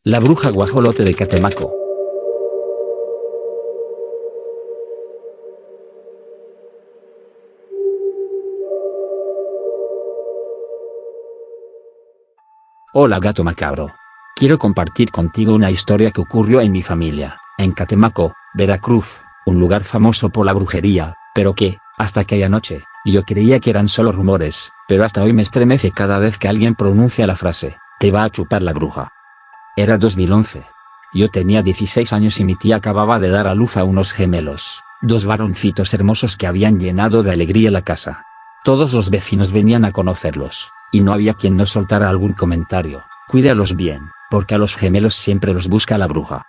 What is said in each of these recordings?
La bruja guajolote de Catemaco. Hola gato macabro. Quiero compartir contigo una historia que ocurrió en mi familia, en Catemaco, Veracruz, un lugar famoso por la brujería, pero que, hasta aquella noche, yo creía que eran solo rumores, pero hasta hoy me estremece cada vez que alguien pronuncia la frase, te va a chupar la bruja. Era 2011. Yo tenía 16 años y mi tía acababa de dar a luz a unos gemelos, dos varoncitos hermosos que habían llenado de alegría la casa. Todos los vecinos venían a conocerlos, y no había quien no soltara algún comentario, cuídalos bien, porque a los gemelos siempre los busca la bruja.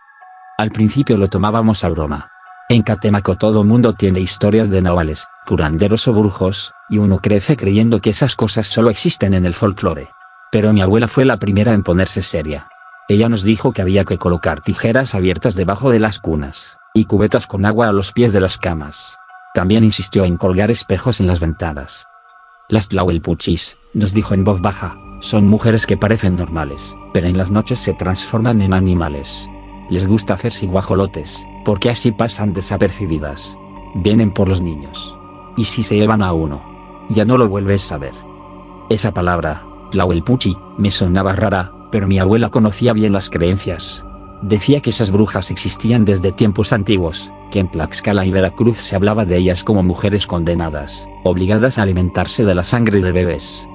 Al principio lo tomábamos a broma. En Catemaco todo mundo tiene historias de nahuales, curanderos o brujos, y uno crece creyendo que esas cosas solo existen en el folclore. Pero mi abuela fue la primera en ponerse seria. Ella nos dijo que había que colocar tijeras abiertas debajo de las cunas, y cubetas con agua a los pies de las camas. También insistió en colgar espejos en las ventanas. Las tlahuelpuchis, nos dijo en voz baja, son mujeres que parecen normales, pero en las noches se transforman en animales. Les gusta hacerse guajolotes, porque así pasan desapercibidas. Vienen por los niños. Y si se llevan a uno, ya no lo vuelves a ver. Esa palabra, tlahuelpuchi, me sonaba rara, pero mi abuela conocía bien las creencias. Decía que esas brujas existían desde tiempos antiguos, que en Tlaxcala y Veracruz se hablaba de ellas como mujeres condenadas, obligadas a alimentarse de la sangre de bebés.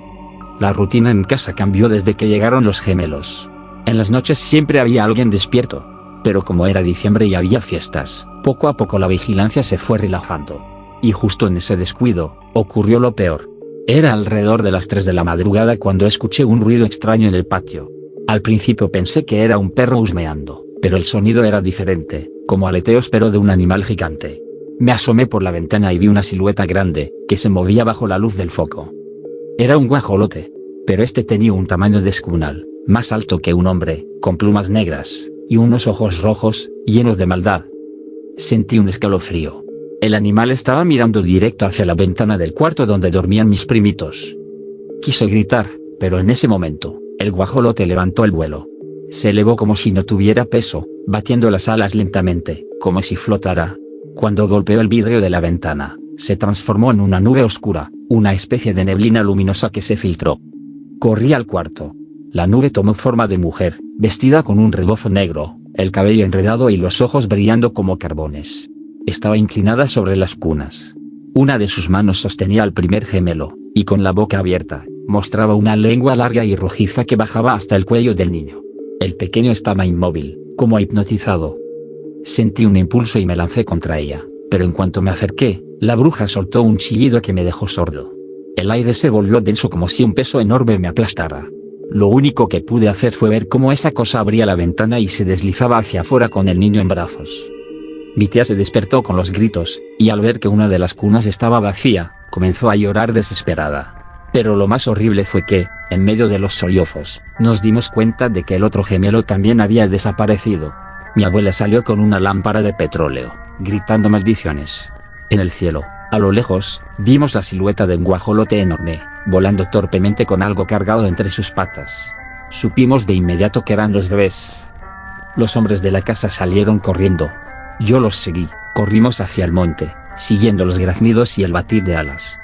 La rutina en casa cambió desde que llegaron los gemelos. En las noches siempre había alguien despierto. Pero como era diciembre y había fiestas, poco a poco la vigilancia se fue relajando. Y justo en ese descuido, ocurrió lo peor. Era alrededor de las 3 de la madrugada cuando escuché un ruido extraño en el patio. Al principio pensé que era un perro husmeando, pero el sonido era diferente, como aleteos pero de un animal gigante. Me asomé por la ventana y vi una silueta grande, que se movía bajo la luz del foco. Era un guajolote. Pero este tenía un tamaño descomunal, más alto que un hombre, con plumas negras, y unos ojos rojos, llenos de maldad. Sentí un escalofrío. El animal estaba mirando directo hacia la ventana del cuarto donde dormían mis primitos. Quise gritar, pero en ese momento, el guajolote levantó el vuelo. Se elevó como si no tuviera peso, batiendo las alas lentamente, como si flotara. Cuando golpeó el vidrio de la ventana, se transformó en una nube oscura, una especie de neblina luminosa que se filtró. Corrí al cuarto. La nube tomó forma de mujer, vestida con un rebozo negro, el cabello enredado y los ojos brillando como carbones. Estaba inclinada sobre las cunas. Una de sus manos sostenía al primer gemelo, y con la boca abierta, mostraba una lengua larga y rojiza que bajaba hasta el cuello del niño. El pequeño estaba inmóvil, como hipnotizado. Sentí un impulso y me lancé contra ella, pero en cuanto me acerqué, la bruja soltó un chillido que me dejó sordo. El aire se volvió denso como si un peso enorme me aplastara. Lo único que pude hacer fue ver cómo esa cosa abría la ventana y se deslizaba hacia afuera con el niño en brazos. Mi tía se despertó con los gritos, y al ver que una de las cunas estaba vacía, comenzó a llorar desesperada. Pero lo más horrible fue que, en medio de los sollozos, nos dimos cuenta de que el otro gemelo también había desaparecido. Mi abuela salió con una lámpara de petróleo, gritando maldiciones. En el cielo, a lo lejos, vimos la silueta de un guajolote enorme, volando torpemente con algo cargado entre sus patas. Supimos de inmediato que eran los bebés. Los hombres de la casa salieron corriendo. Yo los seguí, corrimos hacia el monte, siguiendo los graznidos y el batir de alas.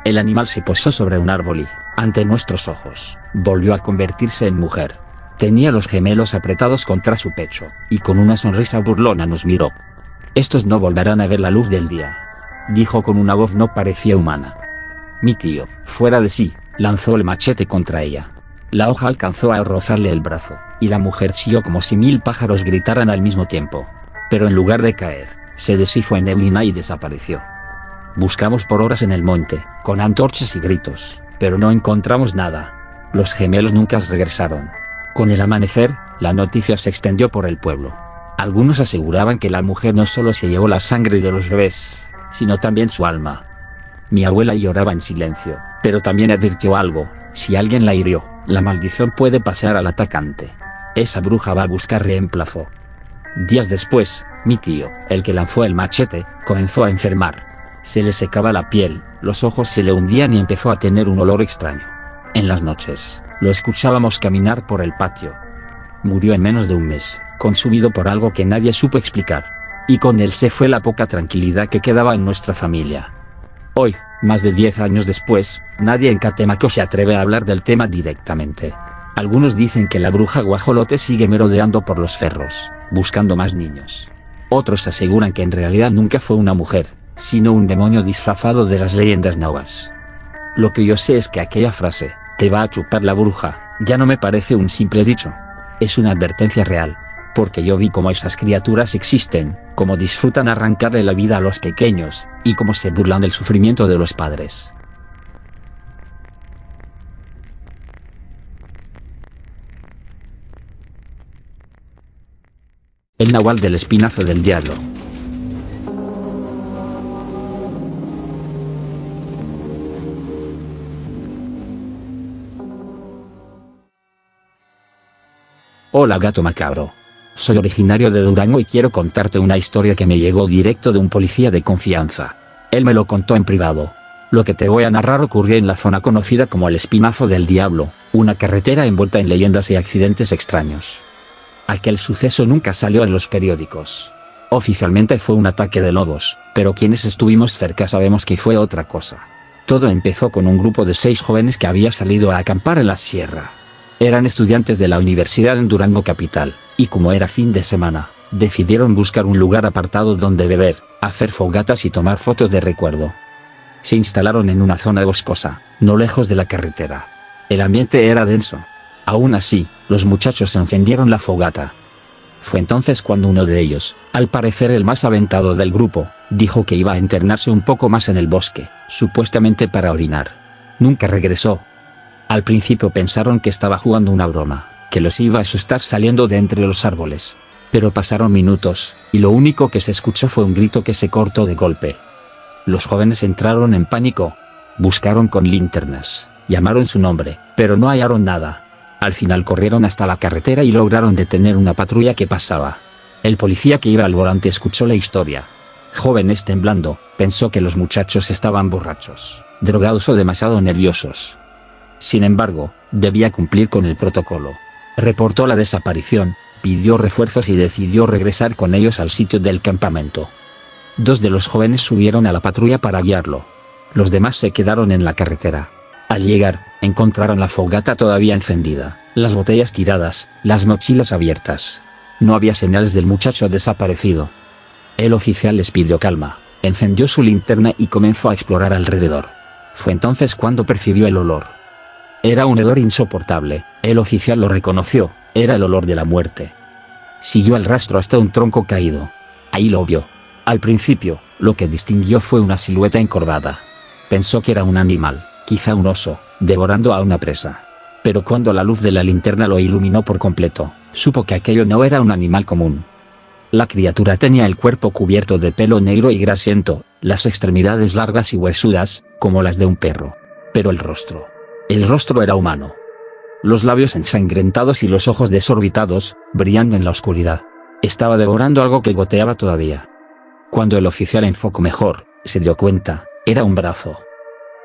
El animal se posó sobre un árbol y, ante nuestros ojos, volvió a convertirse en mujer. Tenía los gemelos apretados contra su pecho, y con una sonrisa burlona nos miró. Estos no volverán a ver la luz del día, dijo con una voz no parecía humana. Mi tío, fuera de sí, lanzó el machete contra ella. La hoja alcanzó a rozarle el brazo, y la mujer chilló como si 1000 pájaros gritaran al mismo tiempo. Pero en lugar de caer, se deshizo en neblina y desapareció. Buscamos por horas en el monte, con antorchas y gritos, pero no encontramos nada. Los gemelos nunca regresaron. Con el amanecer, la noticia se extendió por el pueblo. Algunos aseguraban que la mujer no solo se llevó la sangre de los bebés, sino también su alma. Mi abuela lloraba en silencio, pero también advirtió algo: si alguien la hirió, la maldición puede pasar al atacante. Esa bruja va a buscar reemplazo. Días después, mi tío, el que lanzó el machete, comenzó a enfermar. Se le secaba la piel, los ojos se le hundían y empezó a tener un olor extraño. En las noches, lo escuchábamos caminar por el patio. murió en menos de un mes, consumido por algo que nadie supo explicar. Y con él se fue la poca tranquilidad que quedaba en nuestra familia. Hoy, más de 10 años después, nadie en Catemaco se atreve a hablar del tema directamente. Algunos dicen que la bruja guajolote sigue merodeando por los cerros, buscando más niños. Otros aseguran que en realidad nunca fue una mujer, sino un demonio disfrazado de las leyendas nahuas. Lo que yo sé es que aquella frase, "te va a chupar la bruja", ya no me parece un simple dicho. Es una advertencia real. Porque yo vi cómo esas criaturas existen, cómo disfrutan arrancarle la vida a los pequeños, y cómo se burlan del sufrimiento de los padres. El nahual del espinazo del diablo. Hola gato macabro. Soy originario de Durango y quiero contarte una historia que me llegó directo de un policía de confianza. Él me lo contó en privado. Lo que te voy a narrar ocurrió en la zona conocida como el Espinazo del Diablo, una carretera envuelta en leyendas y accidentes extraños. Aquel suceso nunca salió en los periódicos. Oficialmente fue un ataque de lobos, pero quienes estuvimos cerca sabemos que fue otra cosa. Todo empezó con un grupo de 6 jóvenes que había salido a acampar en la sierra. Eran estudiantes de la universidad en Durango capital, y como era fin de semana, decidieron buscar un lugar apartado donde beber, hacer fogatas y tomar fotos de recuerdo. Se instalaron en una zona boscosa, no lejos de la carretera. El ambiente era denso. Aún así, los muchachos encendieron la fogata. Fue entonces cuando uno de ellos, al parecer el más aventado del grupo, dijo que iba a internarse un poco más en el bosque, supuestamente para orinar. Nunca regresó. Al principio pensaron que estaba jugando una broma, que los iba a asustar saliendo de entre los árboles. Pero pasaron minutos, y lo único que se escuchó fue un grito que se cortó de golpe. Los jóvenes entraron en pánico. Buscaron con linternas, llamaron su nombre, pero no hallaron nada. Al final corrieron hasta la carretera y lograron detener una patrulla que pasaba. El policía que iba al volante escuchó la historia. Jóvenes temblando, pensó que los muchachos estaban borrachos, drogados o demasiado nerviosos. Sin embargo, debía cumplir con el protocolo. Reportó la desaparición, pidió refuerzos y decidió regresar con ellos al sitio del campamento. 2 de los jóvenes subieron a la patrulla para guiarlo. Los demás se quedaron en la carretera. Al llegar, encontraron la fogata todavía encendida, las botellas tiradas, las mochilas abiertas. No había señales del muchacho desaparecido. El oficial les pidió calma, encendió su linterna y comenzó a explorar alrededor. Fue entonces cuando percibió el olor. Era un hedor insoportable, el oficial lo reconoció, era el olor de la muerte. Siguió el rastro hasta un tronco caído. Ahí lo vio. Al principio, lo que distinguió fue una silueta encorvada. Pensó que era un animal, quizá un oso, devorando a una presa. Pero cuando la luz de la linterna lo iluminó por completo, supo que aquello no era un animal común. La criatura tenía el cuerpo cubierto de pelo negro y grasiento, las extremidades largas y huesudas, como las de un perro. Pero el rostro era humano. Los labios ensangrentados y los ojos desorbitados, brillando en la oscuridad. Estaba devorando algo que goteaba todavía. Cuando el oficial enfocó mejor, se dio cuenta, era un brazo.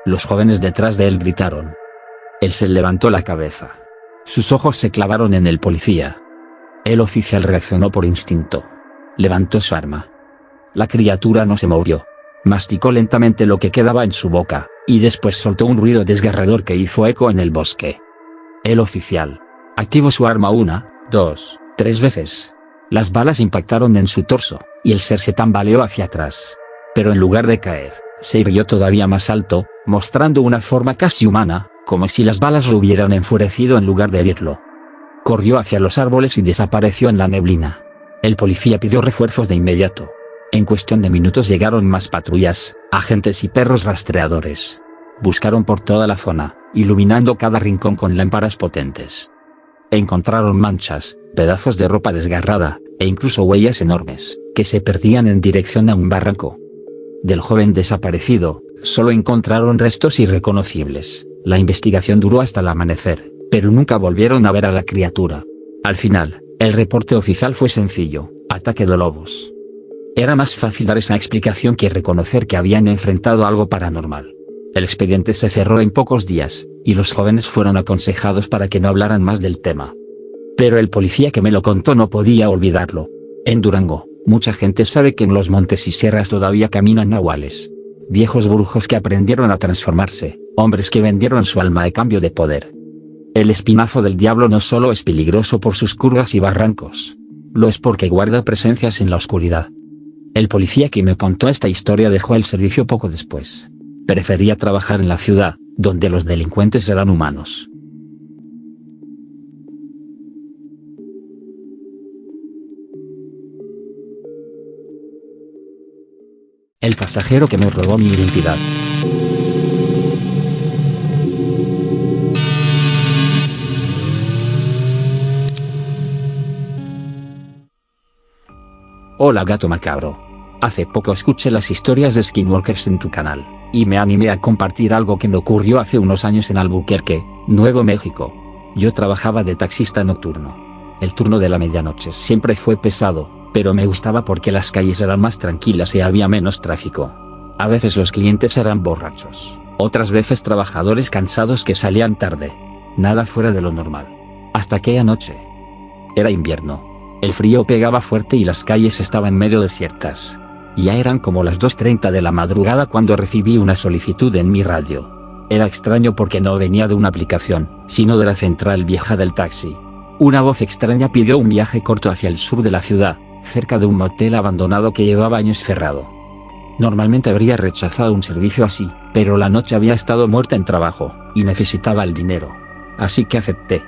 Los jóvenes detrás de él gritaron. Él se levantó la cabeza. Sus ojos se clavaron en el policía. El oficial reaccionó por instinto. Levantó su arma. La criatura no se movió. Masticó lentamente lo que quedaba en su boca, y después soltó un ruido desgarrador que hizo eco en el bosque. El oficial activó su arma 1, 2, 3 veces. Las balas impactaron en su torso, y el ser se tambaleó hacia atrás. Pero en lugar de caer, se irguió todavía más alto, mostrando una forma casi humana, como si las balas lo hubieran enfurecido en lugar de herirlo. Corrió hacia los árboles y desapareció en la neblina. El policía pidió refuerzos de inmediato. En cuestión de minutos llegaron más patrullas, agentes y perros rastreadores. Buscaron por toda la zona, iluminando cada rincón con lámparas potentes. Encontraron manchas, pedazos de ropa desgarrada, e incluso huellas enormes, que se perdían en dirección a un barranco. Del joven desaparecido, solo encontraron restos irreconocibles. La investigación duró hasta el amanecer, pero nunca volvieron a ver a la criatura. Al final, el reporte oficial fue sencillo: ataque de lobos. Era más fácil dar esa explicación que reconocer que habían enfrentado algo paranormal. El expediente se cerró en pocos días, y los jóvenes fueron aconsejados para que no hablaran más del tema. Pero el policía que me lo contó no podía olvidarlo. En Durango, mucha gente sabe que en los montes y sierras todavía caminan nahuales. Viejos brujos que aprendieron a transformarse, hombres que vendieron su alma a cambio de poder. El espinazo del diablo no solo es peligroso por sus curvas y barrancos, lo es porque guarda presencias en la oscuridad. El policía que me contó esta historia dejó el servicio poco después. Prefería trabajar en la ciudad, donde los delincuentes eran humanos. El pasajero que me robó mi identidad. Hola gato macabro. Hace poco escuché las historias de Skinwalkers en tu canal, y me animé a compartir algo que me ocurrió hace unos años en Albuquerque, Nuevo México. Yo trabajaba de taxista nocturno. El turno de la medianoche siempre fue pesado, pero me gustaba porque las calles eran más tranquilas y había menos tráfico. A veces los clientes eran borrachos, otras veces trabajadores cansados que salían tarde. Nada fuera de lo normal. Hasta aquella noche. Era invierno. El frío pegaba fuerte y las calles estaban medio desiertas. Ya eran como las 2:30 de la madrugada cuando recibí una solicitud en mi radio. Era extraño porque no venía de una aplicación, sino de la central vieja del taxi. Una voz extraña pidió un viaje corto hacia el sur de la ciudad, cerca de un motel abandonado que llevaba años cerrado. Normalmente habría rechazado un servicio así, pero la noche había estado muerta en trabajo, y necesitaba el dinero. Así que acepté.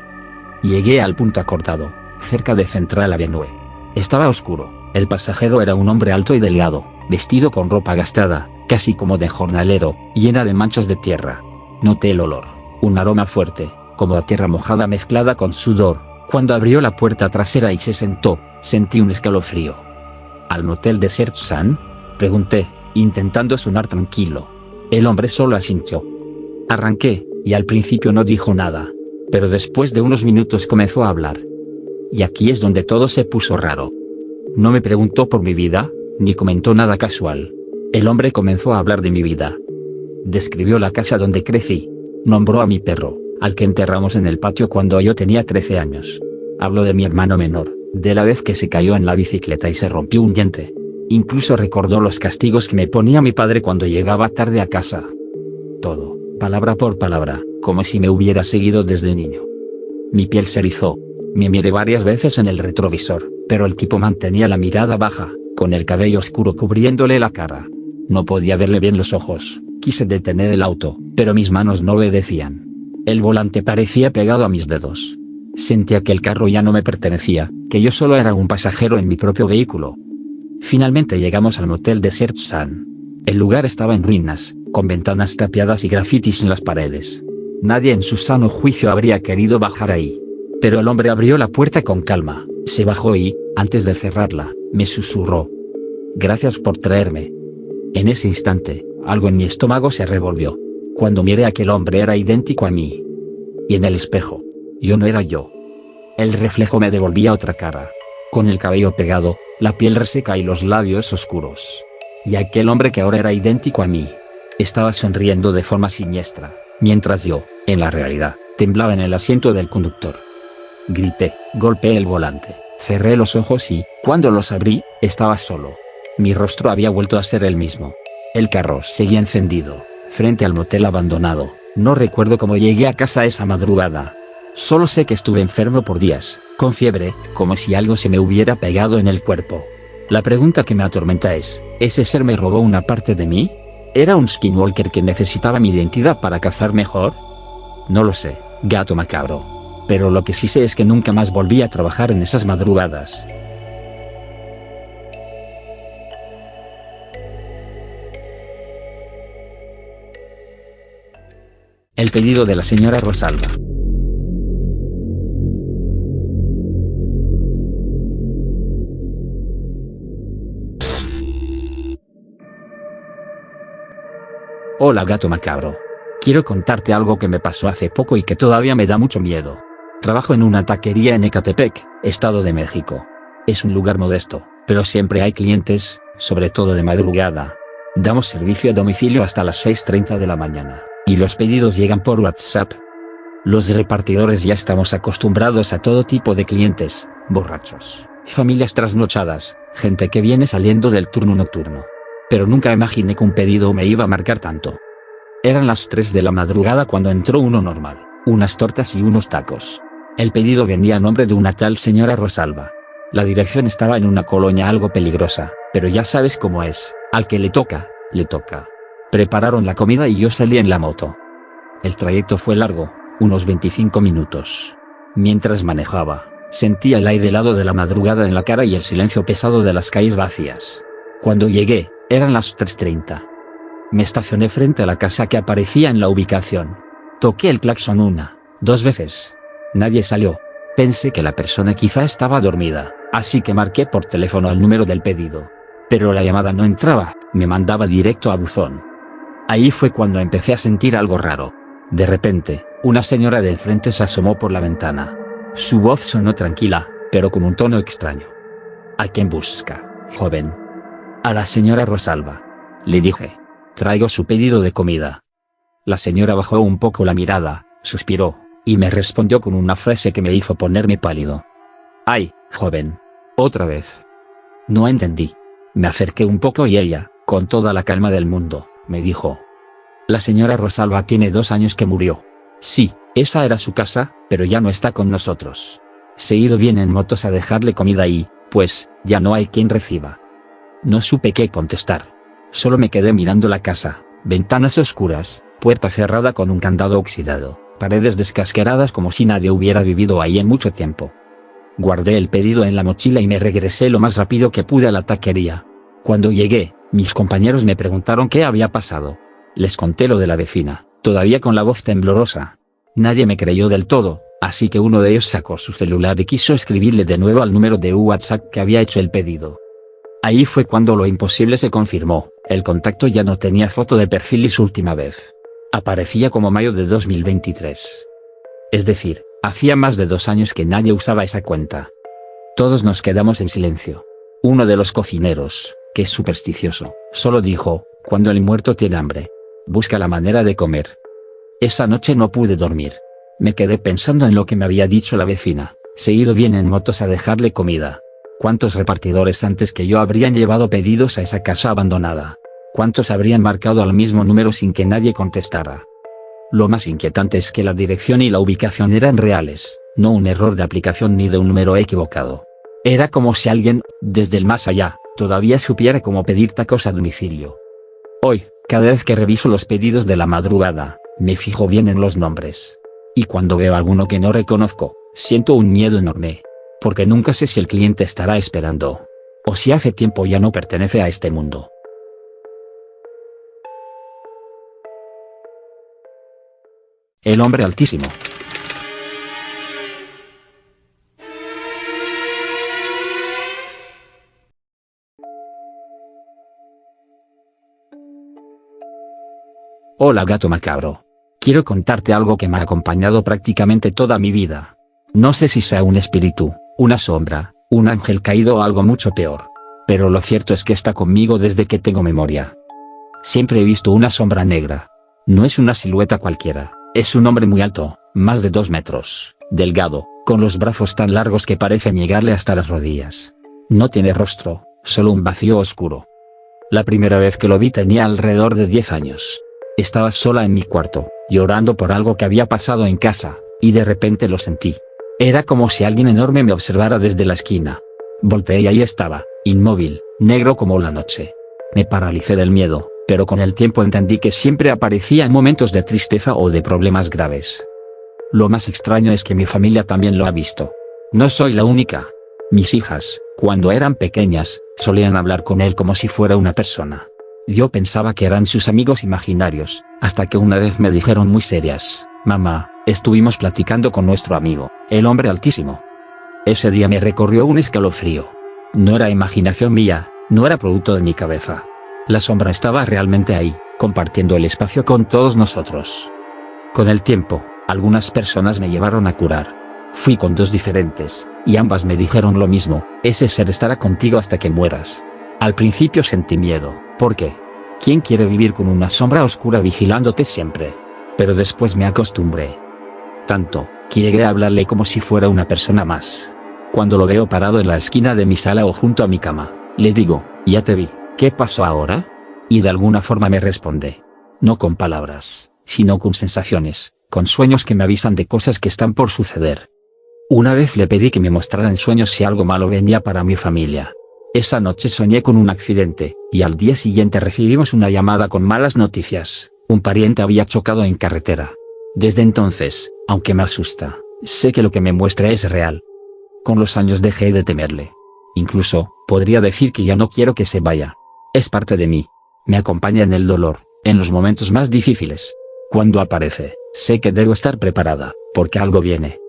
Llegué al punto acordado, cerca de Central Avenue. Estaba oscuro, el pasajero era un hombre alto y delgado, vestido con ropa gastada, casi como de jornalero, llena de manchas de tierra. Noté el olor, un aroma fuerte, como a tierra mojada mezclada con sudor. Cuando abrió la puerta trasera y se sentó, sentí un escalofrío. ¿Al motel Desert Sun?, pregunté, intentando sonar tranquilo. El hombre solo asintió. Arranqué, y al principio no dijo nada. Pero después de unos minutos comenzó a hablar. Y aquí es donde todo se puso raro. No me preguntó por mi vida, ni comentó nada casual. El hombre comenzó a hablar de mi vida. Describió la casa donde crecí. Nombró a mi perro, al que enterramos en el patio cuando yo tenía 13 años. Habló de mi hermano menor, de la vez que se cayó en la bicicleta y se rompió un diente. Incluso recordó los castigos que me ponía mi padre cuando llegaba tarde a casa. Todo, palabra por palabra, como si me hubiera seguido desde niño. Mi piel se erizó. Me miré varias veces en el retrovisor, pero el tipo mantenía la mirada baja, con el cabello oscuro cubriéndole la cara. No podía verle bien los ojos. Quise detener el auto, pero mis manos no obedecían. El volante parecía pegado a mis dedos. Sentía que el carro ya no me pertenecía, que yo solo era un pasajero en mi propio vehículo. Finalmente llegamos al motel Desert Sun. El lugar estaba en ruinas, con ventanas tapiadas y grafitis en las paredes. Nadie en su sano juicio habría querido bajar ahí. Pero el hombre abrió la puerta con calma, se bajó y, antes de cerrarla, me susurró: «Gracias por traerme». En ese instante, algo en mi estómago se revolvió. Cuando miré a aquel hombre era idéntico a mí. Y en el espejo, yo no era yo. El reflejo me devolvía otra cara. Con el cabello pegado, la piel reseca y los labios oscuros. Y aquel hombre que ahora era idéntico a mí. Estaba sonriendo de forma siniestra, mientras yo, en la realidad, temblaba en el asiento del conductor. Grité, golpeé el volante, cerré los ojos y, cuando los abrí, estaba solo. Mi rostro había vuelto a ser el mismo. El carro seguía encendido, frente al motel abandonado. No recuerdo cómo llegué a casa esa madrugada. Solo sé que estuve enfermo por días, con fiebre, como si algo se me hubiera pegado en el cuerpo. La pregunta que me atormenta es, ¿ese ser me robó una parte de mí? ¿Era un skinwalker que necesitaba mi identidad para cazar mejor? No lo sé, gato macabro. Pero lo que sí sé es que nunca más volví a trabajar en esas madrugadas. El pedido de la señora Rosalba. Hola gato macabro. Quiero contarte algo que me pasó hace poco y que todavía me da mucho miedo. Trabajo en una taquería en Ecatepec, Estado de México. Es un lugar modesto, pero siempre hay clientes, sobre todo de madrugada. Damos servicio a domicilio hasta las 6:30 de la mañana, y los pedidos llegan por WhatsApp. Los repartidores ya estamos acostumbrados a todo tipo de clientes, borrachos, familias trasnochadas, gente que viene saliendo del turno nocturno. Pero nunca imaginé que un pedido me iba a marcar tanto. Eran las 3 de la madrugada cuando entró uno normal, unas tortas y unos tacos. El pedido venía a nombre de una tal señora Rosalba. La dirección estaba en una colonia algo peligrosa, pero ya sabes cómo es, al que le toca, le toca. Prepararon la comida y yo salí en la moto. El trayecto fue largo, unos 25 minutos. Mientras manejaba, sentía el aire helado de la madrugada en la cara y el silencio pesado de las calles vacías. Cuando llegué, eran las 3:30. Me estacioné frente a la casa que aparecía en la ubicación. Toqué el claxon 2 veces. Nadie salió. Pensé que la persona quizá estaba dormida, así que marqué por teléfono el número del pedido. Pero la llamada no entraba, me mandaba directo a buzón. Ahí fue cuando empecé a sentir algo raro. De repente, una señora del frente se asomó por la ventana. Su voz sonó tranquila, pero con un tono extraño. ¿A quién busca, joven? A la señora Rosalba. Le dije. Traigo su pedido de comida. La señora bajó un poco la mirada, suspiró, y me respondió con una frase que me hizo ponerme pálido. ¡Ay, joven! Otra vez. No entendí. Me acerqué un poco y ella, con toda la calma del mundo, me dijo. La señora Rosalba tiene 2 años que murió. Sí, esa era su casa, pero ya no está con nosotros. Seguido vienen motos a dejarle comida y, pues, ya no hay quien reciba. No supe qué contestar. Solo me quedé mirando la casa, ventanas oscuras, puerta cerrada con un candado oxidado, paredes descascaradas como si nadie hubiera vivido ahí en mucho tiempo. Guardé el pedido en la mochila y me regresé lo más rápido que pude a la taquería. Cuando llegué, mis compañeros me preguntaron qué había pasado. Les conté lo de la vecina, todavía con la voz temblorosa. Nadie me creyó del todo, así que uno de ellos sacó su celular y quiso escribirle de nuevo al número de WhatsApp que había hecho el pedido. Ahí fue cuando lo imposible se confirmó, el contacto ya no tenía foto de perfil y su última vez aparecía como mayo de 2023. Es decir, hacía más de 2 años que nadie usaba esa cuenta. Todos nos quedamos en silencio. Uno de los cocineros, que es supersticioso, solo dijo, cuando el muerto tiene hambre, busca la manera de comer. Esa noche no pude dormir. Me quedé pensando en lo que me había dicho la vecina, seguido vienen motos a dejarle comida. ¿Cuántos repartidores antes que yo habrían llevado pedidos a esa casa abandonada? ¿Cuántos habrían marcado al mismo número sin que nadie contestara? Lo más inquietante es que la dirección y la ubicación eran reales, no un error de aplicación ni de un número equivocado. Era como si alguien, desde el más allá, todavía supiera cómo pedir tacos a domicilio. Hoy, cada vez que reviso los pedidos de la madrugada, me fijo bien en los nombres. Y cuando veo alguno que no reconozco, siento un miedo enorme. Porque nunca sé si el cliente estará esperando. O si hace tiempo ya no pertenece a este mundo. El hombre altísimo. Hola gato macabro. Quiero contarte algo que me ha acompañado prácticamente toda mi vida. No sé si sea un espíritu, una sombra, un ángel caído o algo mucho peor. Pero lo cierto es que está conmigo desde que tengo memoria. Siempre he visto una sombra negra. No es una silueta cualquiera, es un hombre muy alto, más de 2 metros, delgado, con los brazos tan largos que parecen llegarle hasta las rodillas. No tiene rostro, solo un vacío oscuro. La primera vez que lo vi tenía alrededor de 10 años. Estaba sola en mi cuarto, llorando por algo que había pasado en casa, y de repente lo sentí. Era como si alguien enorme me observara desde la esquina. Volteé y ahí estaba, inmóvil, negro como la noche. Me paralicé del miedo, pero con el tiempo entendí que siempre aparecía en momentos de tristeza o de problemas graves. Lo más extraño es que mi familia también lo ha visto. No soy la única. Mis hijas, cuando eran pequeñas, solían hablar con él como si fuera una persona. Yo pensaba que eran sus amigos imaginarios, hasta que una vez me dijeron muy serias, mamá, estuvimos platicando con nuestro amigo, el hombre altísimo. Ese día me recorrió un escalofrío. No era imaginación mía, no era producto de mi cabeza. La sombra estaba realmente ahí, compartiendo el espacio con todos nosotros. Con el tiempo, algunas personas me llevaron a curar. Fui con 2 diferentes, y ambas me dijeron lo mismo, ese ser estará contigo hasta que mueras. Al principio sentí miedo, porque ¿quién quiere vivir con una sombra oscura vigilándote siempre? Pero después me acostumbré. Tanto, que llegué a hablarle como si fuera una persona más. Cuando lo veo parado en la esquina de mi sala o junto a mi cama, le digo, ya te vi, ¿qué pasó ahora? Y de alguna forma me responde. No con palabras, sino con sensaciones, con sueños que me avisan de cosas que están por suceder. Una vez le pedí que me mostrara en sueños si algo malo venía para mi familia. Esa noche soñé con un accidente, y al día siguiente recibimos una llamada con malas noticias. Un pariente había chocado en carretera. Desde entonces, aunque me asusta, sé que lo que me muestra es real. Con los años dejé de temerle. Incluso, podría decir que ya no quiero que se vaya. Es parte de mí. Me acompaña en el dolor, en los momentos más difíciles. Cuando aparece, sé que debo estar preparada, porque algo viene.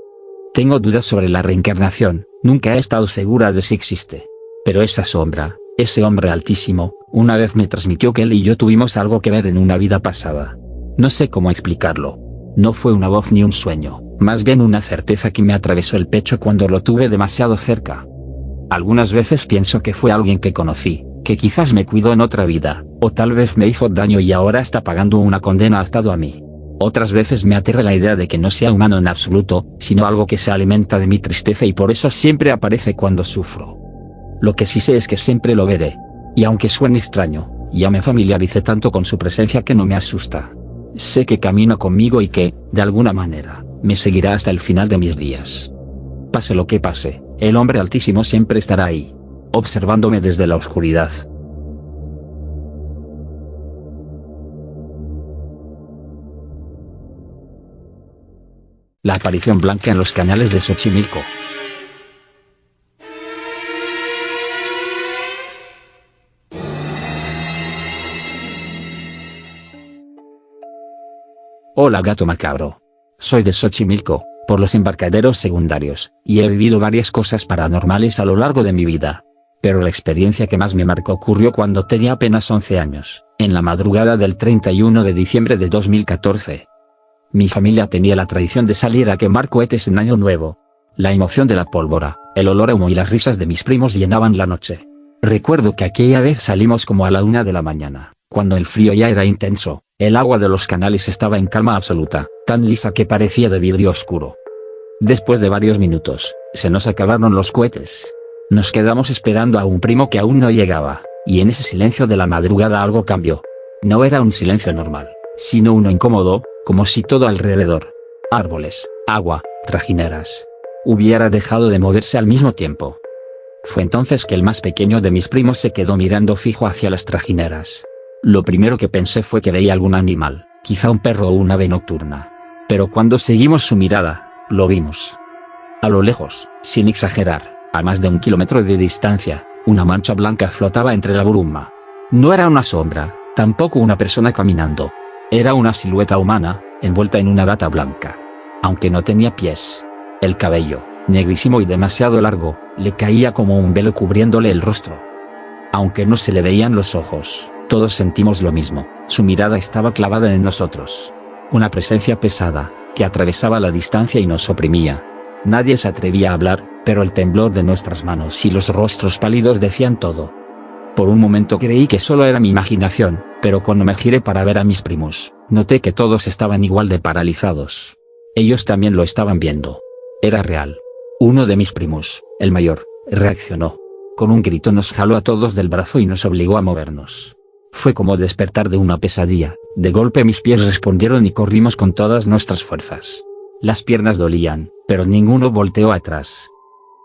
Tengo dudas sobre la reencarnación, nunca he estado segura de si existe. Pero esa sombra, ese hombre altísimo, una vez me transmitió que él y yo tuvimos algo que ver en una vida pasada. No sé cómo explicarlo. No fue una voz ni un sueño, más bien una certeza que me atravesó el pecho cuando lo tuve demasiado cerca. Algunas veces pienso que fue alguien que conocí, que quizás me cuidó en otra vida, o tal vez me hizo daño y ahora está pagando una condena atado a mí. Otras veces me aterra la idea de que no sea humano en absoluto, sino algo que se alimenta de mi tristeza y por eso siempre aparece cuando sufro. Lo que sí sé es que siempre lo veré. Y aunque suene extraño, ya me familiaricé tanto con su presencia que no me asusta. Sé que camina conmigo y que, de alguna manera, me seguirá hasta el final de mis días. Pase lo que pase, el hombre altísimo siempre estará ahí, observándome desde la oscuridad. La aparición blanca en los canales de Xochimilco. Hola gato macabro. Soy de Xochimilco, por los embarcaderos secundarios, y he vivido varias cosas paranormales a lo largo de mi vida. Pero la experiencia que más me marcó ocurrió cuando tenía apenas 11 años, en la madrugada del 31 de diciembre de 2014. Mi familia tenía la tradición de salir a quemar cohetes en Año Nuevo. La emoción de la pólvora, el olor a humo y las risas de mis primos llenaban la noche. Recuerdo que aquella vez salimos como a la 1 de la mañana, cuando el frío ya era intenso, el agua de los canales estaba en calma absoluta, tan lisa que parecía de vidrio oscuro. Después de varios minutos, se nos acabaron los cohetes. Nos quedamos esperando a un primo que aún no llegaba, y en ese silencio de la madrugada algo cambió. No era un silencio normal, sino uno incómodo, como si todo alrededor, árboles, agua, trajineras, hubiera dejado de moverse al mismo tiempo. Fue entonces que el más pequeño de mis primos se quedó mirando fijo hacia las trajineras. Lo primero que pensé fue que veía algún animal, quizá un perro o un ave nocturna. Pero cuando seguimos su mirada, lo vimos. A lo lejos, sin exagerar, a más de 1 kilómetro de distancia, una mancha blanca flotaba entre la bruma. No era una sombra, tampoco una persona caminando. Era una silueta humana, envuelta en una bata blanca. Aunque no tenía pies. El cabello, negrísimo y demasiado largo, le caía como un velo cubriéndole el rostro. Aunque no se le veían los ojos, todos sentimos lo mismo, su mirada estaba clavada en nosotros. Una presencia pesada, que atravesaba la distancia y nos oprimía. Nadie se atrevía a hablar, pero el temblor de nuestras manos y los rostros pálidos decían todo. Por un momento creí que solo era mi imaginación, pero cuando me giré para ver a mis primos, noté que todos estaban igual de paralizados. Ellos también lo estaban viendo. Era real. Uno de mis primos, el mayor, reaccionó. Con un grito nos jaló a todos del brazo y nos obligó a movernos. Fue como despertar de una pesadilla. De golpe mis pies respondieron y corrimos con todas nuestras fuerzas. Las piernas dolían, pero ninguno volteó atrás.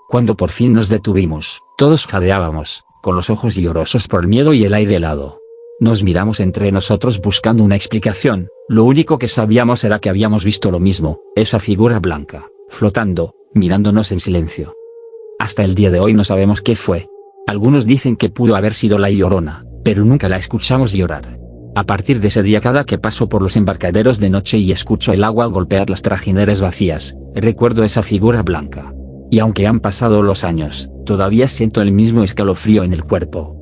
Cuando por fin nos detuvimos, todos jadeábamos, con los ojos llorosos por el miedo y el aire helado. Nos miramos entre nosotros buscando una explicación. Lo único que sabíamos era que habíamos visto lo mismo, esa figura blanca, flotando, mirándonos en silencio. Hasta el día de hoy no sabemos qué fue. Algunos dicen que pudo haber sido la Llorona, pero nunca la escuchamos llorar. A partir de ese día, cada que paso por los embarcaderos de noche y escucho el agua golpear las trajineras vacías, recuerdo esa figura blanca. Y aunque han pasado los años, todavía siento el mismo escalofrío en el cuerpo.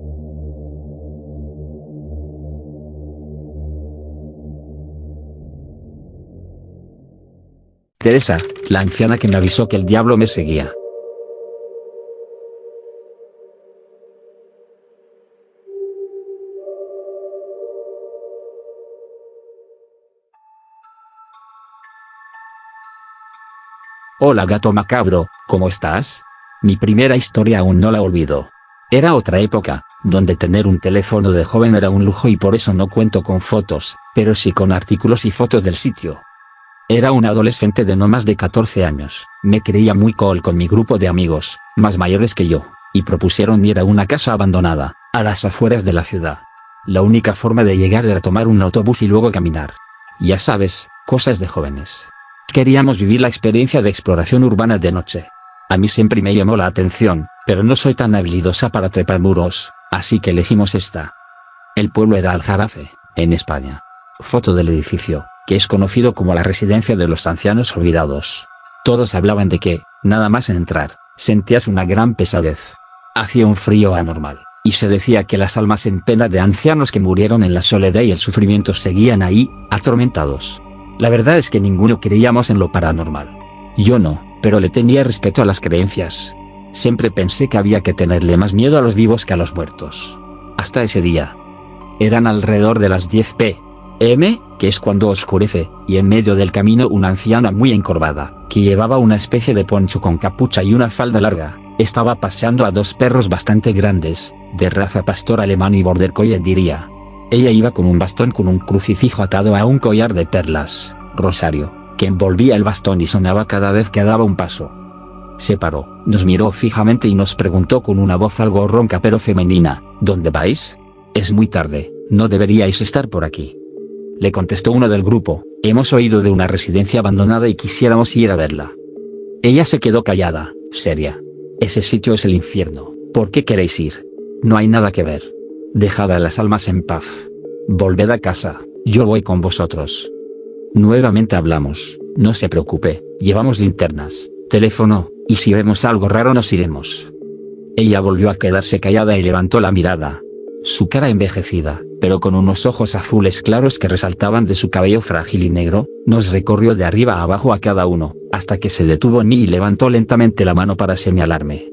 Teresa, la anciana que me avisó que el diablo me seguía. Hola gato macabro, ¿cómo estás? Mi primera historia aún no la olvido. Era otra época, donde tener un teléfono de joven era un lujo y por eso no cuento con fotos, pero sí con artículos y fotos del sitio. Era un adolescente de no más de 14 años, me creía muy cool con mi grupo de amigos, más mayores que yo, y propusieron ir a una casa abandonada, a las afueras de la ciudad. La única forma de llegar era tomar un autobús y luego caminar. Ya sabes, cosas de jóvenes. Queríamos vivir la experiencia de exploración urbana de noche. A mí siempre me llamó la atención, pero no soy tan habilidosa para trepar muros, así que elegimos esta. El pueblo era Aljarafe, en España. Foto del edificio, que es conocido como la residencia de los ancianos olvidados. Todos hablaban de que, nada más entrar, sentías una gran pesadez. Hacía un frío anormal, y se decía que las almas en pena de ancianos que murieron en la soledad y el sufrimiento seguían ahí, atormentados. La verdad es que ninguno creíamos en lo paranormal. Yo no, pero le tenía respeto a las creencias. Siempre pensé que había que tenerle más miedo a los vivos que a los muertos. Hasta ese día. Eran alrededor de las 10 p.m., que es cuando oscurece, y en medio del camino una anciana muy encorvada, que llevaba una especie de poncho con capucha y una falda larga, estaba paseando a dos perros bastante grandes, de raza pastor alemán y border collie diría. Ella iba con un bastón con un crucifijo atado a un collar de perlas, rosario, que envolvía el bastón y sonaba cada vez que daba un paso. Se paró, nos miró fijamente y nos preguntó con una voz algo ronca pero femenina, ¿dónde vais? Es muy tarde, no deberíais estar por aquí. Le contestó uno del grupo, hemos oído de una residencia abandonada y quisiéramos ir a verla. Ella se quedó callada, seria. Ese sitio es el infierno, ¿por qué queréis ir? No hay nada que ver. Dejad a las almas en paz. Volved a casa, yo voy con vosotros. Nuevamente hablamos, no se preocupe, llevamos linternas, teléfono, y si vemos algo raro nos iremos. Ella volvió a quedarse callada y levantó la mirada. Su cara envejecida, pero con unos ojos azules claros que resaltaban de su cabello frágil y negro, nos recorrió de arriba a abajo a cada uno, hasta que se detuvo en mí y levantó lentamente la mano para señalarme.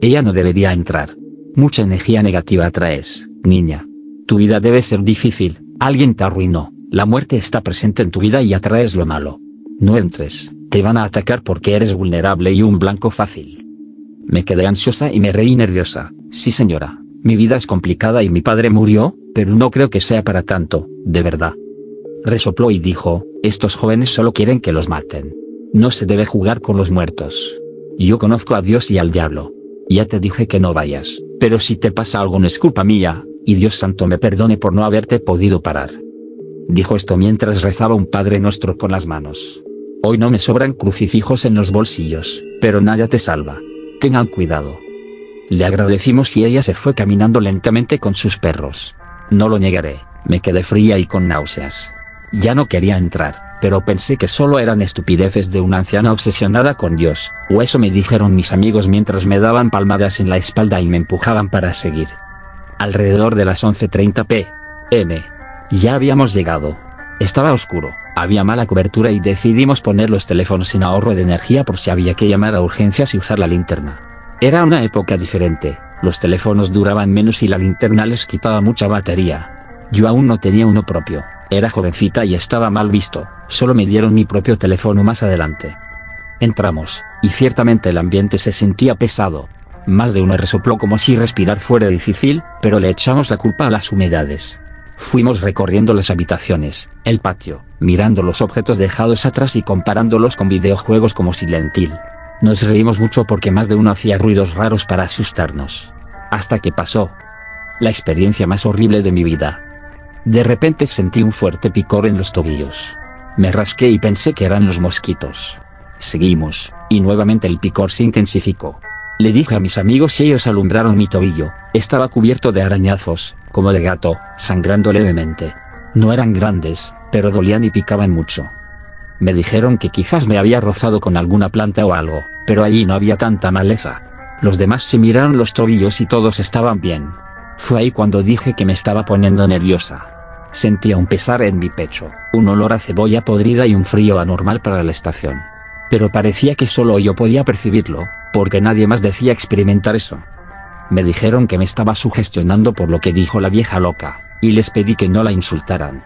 Ella no debería entrar. Mucha energía negativa traes, niña. Tu vida debe ser difícil, alguien te arruinó, la muerte está presente en tu vida y atraes lo malo. No entres, te van a atacar porque eres vulnerable y un blanco fácil. Me quedé ansiosa y me reí nerviosa. Sí señora, mi vida es complicada y mi padre murió, pero no creo que sea para tanto, de verdad. Resopló y dijo, estos jóvenes solo quieren que los maten. No se debe jugar con los muertos. Yo conozco a Dios y al diablo. Ya te dije que no vayas, pero si te pasa algo no es culpa mía, y Dios santo me perdone por no haberte podido parar. Dijo esto mientras rezaba un Padre Nuestro con las manos. Hoy no me sobran crucifijos en los bolsillos, pero nada te salva. Tengan cuidado. Le agradecimos y ella se fue caminando lentamente con sus perros. No lo negaré, me quedé fría y con náuseas. Ya no quería entrar, pero pensé que solo eran estupideces de una anciana obsesionada con Dios, o eso me dijeron mis amigos mientras me daban palmadas en la espalda y me empujaban para seguir. Alrededor de las 11:30 p.m. Ya habíamos llegado. Estaba oscuro, había mala cobertura y decidimos poner los teléfonos sin ahorro de energía por si había que llamar a urgencias y usar la linterna. Era una época diferente, los teléfonos duraban menos y la linterna les quitaba mucha batería. Yo aún no tenía uno propio, era jovencita y estaba mal visto, solo me dieron mi propio teléfono más adelante. Entramos, y ciertamente el ambiente se sentía pesado. Más de uno resopló como si respirar fuera difícil, pero le echamos la culpa a las humedades. Fuimos recorriendo las habitaciones, el patio, mirando los objetos dejados atrás y comparándolos con videojuegos como Silent Hill. Nos reímos mucho porque más de uno hacía ruidos raros para asustarnos. Hasta que pasó la experiencia más horrible de mi vida. De repente sentí un fuerte picor en los tobillos. Me rasqué y pensé que eran los mosquitos. Seguimos, y nuevamente el picor se intensificó. Le dije a mis amigos y ellos alumbraron mi tobillo, estaba cubierto de arañazos, como de gato, sangrando levemente. No eran grandes, pero dolían y picaban mucho. Me dijeron que quizás me había rozado con alguna planta o algo, pero allí no había tanta maleza. Los demás se miraron los tobillos y todos estaban bien. Fue ahí cuando dije que me estaba poniendo nerviosa. Sentía un pesar en mi pecho, un olor a cebolla podrida y un frío anormal para la estación. Pero parecía que solo yo podía percibirlo, porque nadie más decía experimentar eso. Me dijeron que me estaba sugestionando por lo que dijo la vieja loca, y les pedí que no la insultaran.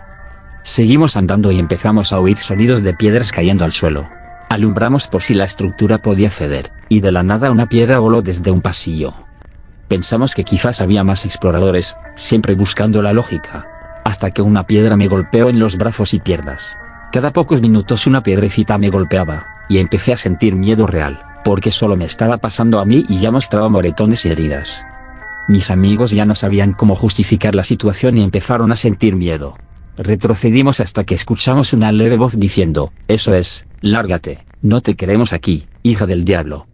Seguimos andando y empezamos a oír sonidos de piedras cayendo al suelo. Alumbramos por si la estructura podía ceder, y de la nada una piedra voló desde un pasillo. Pensamos que quizás había más exploradores, siempre buscando la lógica. Hasta que una piedra me golpeó en los brazos y piernas. Cada pocos minutos una piedrecita me golpeaba, y empecé a sentir miedo real, porque solo me estaba pasando a mí y ya mostraba moretones y heridas. Mis amigos ya no sabían cómo justificar la situación y empezaron a sentir miedo. Retrocedimos hasta que escuchamos una leve voz diciendo, «Eso es, lárgate, no te queremos aquí, hija del diablo».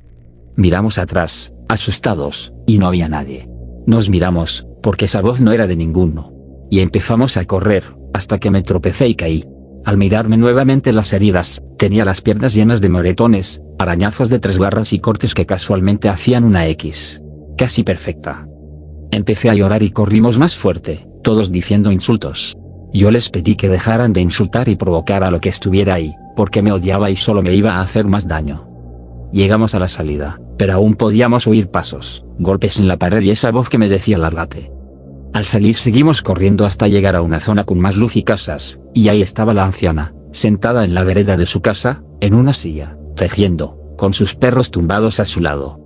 Miramos atrás, asustados, y no había nadie. Nos miramos, porque esa voz no era de ninguno. Y empezamos a correr, hasta que me tropecé y caí. Al mirarme nuevamente las heridas, tenía las piernas llenas de moretones, arañazos de 3 garras y cortes que casualmente hacían una X. Casi perfecta. Empecé a llorar y corrimos más fuerte, todos diciendo insultos. Yo les pedí que dejaran de insultar y provocar a lo que estuviera ahí, porque me odiaba y solo me iba a hacer más daño. Llegamos a la salida, pero aún podíamos oír pasos, golpes en la pared y esa voz que me decía lárgate. Al salir seguimos corriendo hasta llegar a una zona con más luz y casas, y ahí estaba la anciana, sentada en la vereda de su casa, en una silla, tejiendo, con sus perros tumbados a su lado.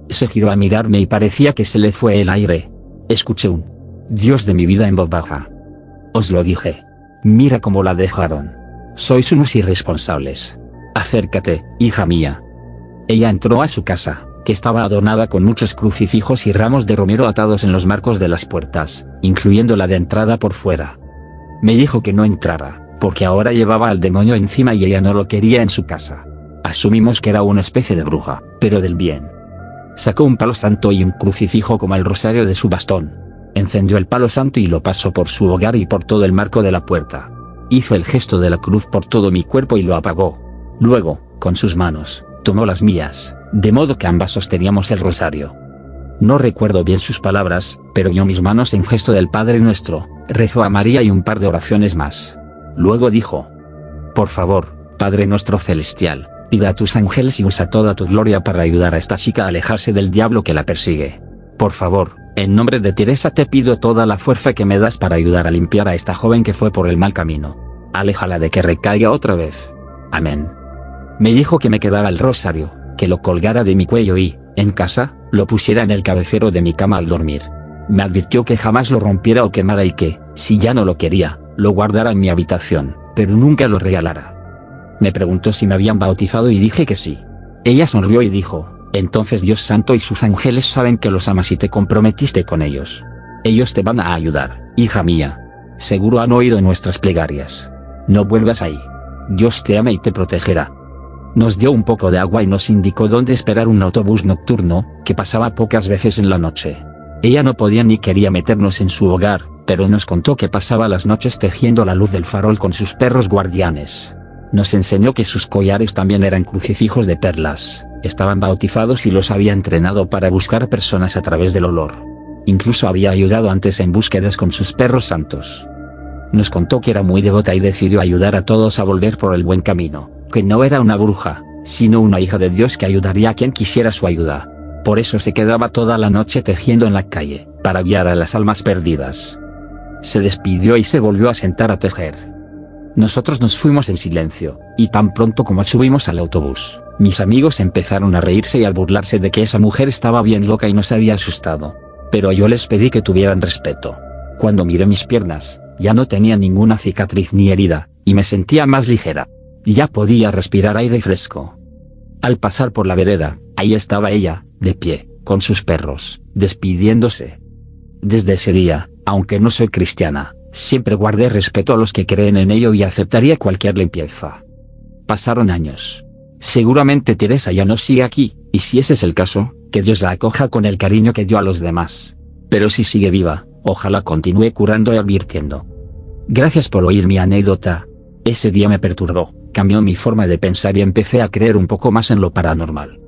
Se giró a mirarme y parecía que se le fue el aire. Escuché un «Dios de mi vida» en voz baja. Os lo dije. Mira cómo la dejaron. Sois unos irresponsables. Acércate, hija mía. Ella entró a su casa, que estaba adornada con muchos crucifijos y ramos de romero atados en los marcos de las puertas, incluyendo la de entrada por fuera. Me dijo que no entrara, porque ahora llevaba al demonio encima y ella no lo quería en su casa. Asumimos que era una especie de bruja, pero del bien. Sacó un palo santo y un crucifijo como el rosario de su bastón. Encendió el palo santo y lo pasó por su hogar y por todo el marco de la puerta. Hizo el gesto de la cruz por todo mi cuerpo y lo apagó. Luego, con sus manos, tomó las mías, de modo que ambas sosteníamos el rosario. No recuerdo bien sus palabras, pero yo mis manos en gesto del Padre Nuestro, rezó a María y un par de oraciones más. Luego dijo: «Por favor, Padre Nuestro Celestial, pide a tus ángeles y usa toda tu gloria para ayudar a esta chica a alejarse del diablo que la persigue. Por favor, en nombre de Teresa te pido toda la fuerza que me das para ayudar a limpiar a esta joven que fue por el mal camino. Aléjala de que recaiga otra vez. Amén». Me dijo que me quedara el rosario, que lo colgara de mi cuello y, en casa, lo pusiera en el cabecero de mi cama al dormir. Me advirtió que jamás lo rompiera o quemara y que, si ya no lo quería, lo guardara en mi habitación, pero nunca lo regalara. Me preguntó si me habían bautizado y dije que sí. Ella sonrió y dijo: «Entonces Dios Santo y sus ángeles saben que los amas y te comprometiste con ellos. Ellos te van a ayudar, hija mía. Seguro han oído nuestras plegarias. No vuelvas ahí. Dios te ama y te protegerá». Nos dio un poco de agua y nos indicó dónde esperar un autobús nocturno, que pasaba pocas veces en la noche. Ella no podía ni quería meternos en su hogar, pero nos contó que pasaba las noches tejiendo la luz del farol con sus perros guardianes. Nos enseñó que sus collares también eran crucifijos de perlas, estaban bautizados y los había entrenado para buscar personas a través del olor. Incluso había ayudado antes en búsquedas con sus perros santos. Nos contó que era muy devota y decidió ayudar a todos a volver por el buen camino, que no era una bruja, sino una hija de Dios que ayudaría a quien quisiera su ayuda. Por eso se quedaba toda la noche tejiendo en la calle, para guiar a las almas perdidas. Se despidió y se volvió a sentar a tejer. Nosotros nos fuimos en silencio, y tan pronto como subimos al autobús, mis amigos empezaron a reírse y a burlarse de que esa mujer estaba bien loca y nos había asustado. Pero yo les pedí que tuvieran respeto. Cuando miré mis piernas, ya no tenía ninguna cicatriz ni herida, y me sentía más ligera. Ya podía respirar aire fresco. Al pasar por la vereda, ahí estaba ella, de pie, con sus perros, despidiéndose. Desde ese día, aunque no soy cristiana, siempre guardé respeto a los que creen en ello y aceptaría cualquier limpieza. Pasaron años. Seguramente Teresa ya no sigue aquí, y si ese es el caso, que Dios la acoja con el cariño que dio a los demás. Pero si sigue viva, ojalá continúe curando y advirtiendo. Gracias por oír mi anécdota. Ese día me perturbó, cambió mi forma de pensar y empecé a creer un poco más en lo paranormal.